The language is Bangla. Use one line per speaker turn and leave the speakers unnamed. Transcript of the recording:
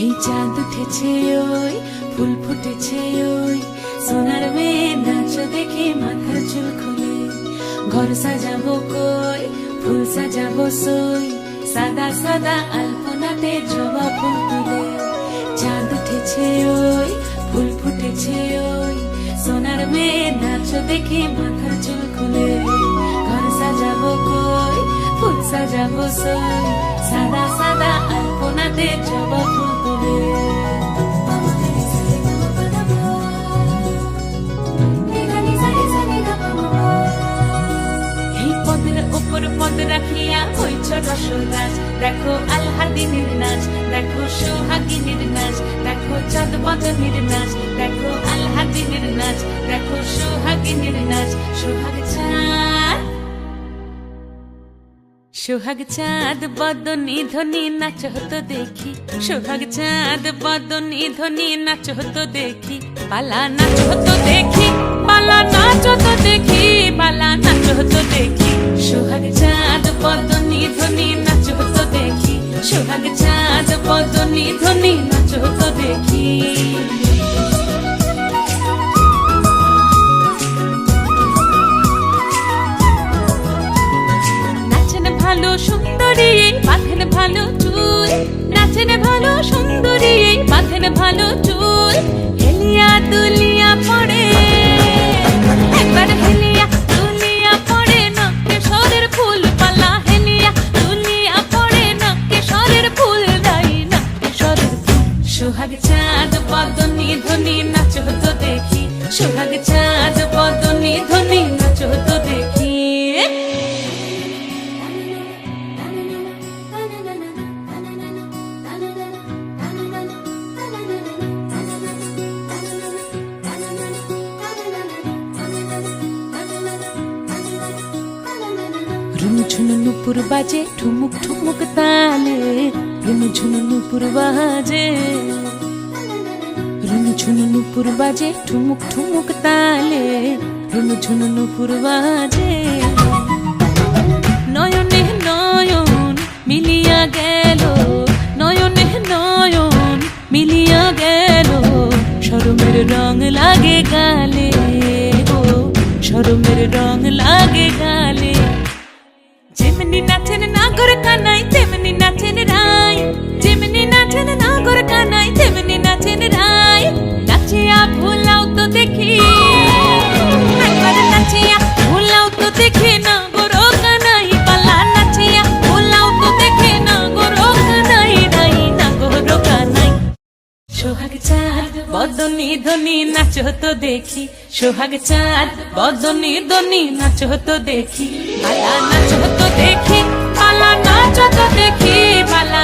এই চাঁদ উঠেছে ওই ফুল ফুটেছে ওই সোনার মেয়ে নাচ দেখে মাথার চুল খুলে ঘর সাজাবো কই ফুল সাজাবো সই সাদা সাদা আলপনাতে জবা ফুল তুলে চাঁদ উঠেছে ওই ফুল ফুটেছে ওই সোনার মেয়ে নাচ দেখে মাথার চুল খুলে ঘর সাজাবো কই ফুল সাজাবো সই সাদা সাদা আলপনাতে জবা ফুল তুলে এই পদের উপর পদ রাখিয়া হইছ রসরাজ দেখো আলহাদিনের নাচ দেখো সোহাগিনীর নাচ দেখো চাঁদ বদনের নাচ দেখো আলহাদিনের নাচ দেখো সোহাগিনীর নাচ সোহাগ চাঁদ বদনী ধ্বনি নাচ হতো দেখি সোহাগ চাঁদ বদনী ধ্বনি নাচ হতো দেখি পালা নাচ হতো দেখি পালা নাচ হতো দেখি পালা নাচ হতো দেখি সোহাগ চাঁদ বদনী ধ্বনি নাচ হতো দেখি সোহাগ চাঁদ বদনী ধ্বনি নাচ হতো দেখি ভালো সুন্দরী বাঁধেন ভালো চুল নাচেন ভালো সুন্দরী বাঁধেন ভালো চুল হেলিয়া দুলিয়া পড়ে একবার হেলিয়া দুলিয়া পড়ে নকে সরের ফুল পালা হেলিয়া দুলিয়া পড়ে নকে সরের ফুল দাই নকে সরের ফুল সোহাগ চাঁদ বদনী ধ্বনি নাচ হতো দেখি সোহাগ চাঁদ বদনী ধ্বনি নাচ হতো দেখি ঝুনু নুপুর বাজে ঠুমুক ঠুমুক তালে রুনু ঝুনু নুপুর বাজে রুনু ঝুনু নুপুর বাজে ঠুমুক ঠুমুক তালে রুনু ঝুনু নুপুর বাজে নয়নে নয়ন মিলিয়া গেল নয়নে নয়ন মিলিয়া গেল শরমের রং লাগে গালে গো শরমের রং লাগে গালে যেমনি নাচেন নাগর কানাই তেমনি নাচেন রাই যেমনি নাচেন নাগর কানাই তেমনি নাচেন রাই নাচিয়া ভুলাও তো দেখি একবার নাচিয়া ভুলাও তো দেখি নাগর কানাই পালা নাচিয়া ভুলাও তো দেখি নাগর কানাই রাই নাগর কানাই সোহাগ চাঁদ বদনী ধ্বনি নাচ হতো দেখি সোহাগ চাঁদ বদনী ধ্বনি নাচ হতো দেখি পালা নাচ হতো দেখি পালা নাচ হতো দেখি পালা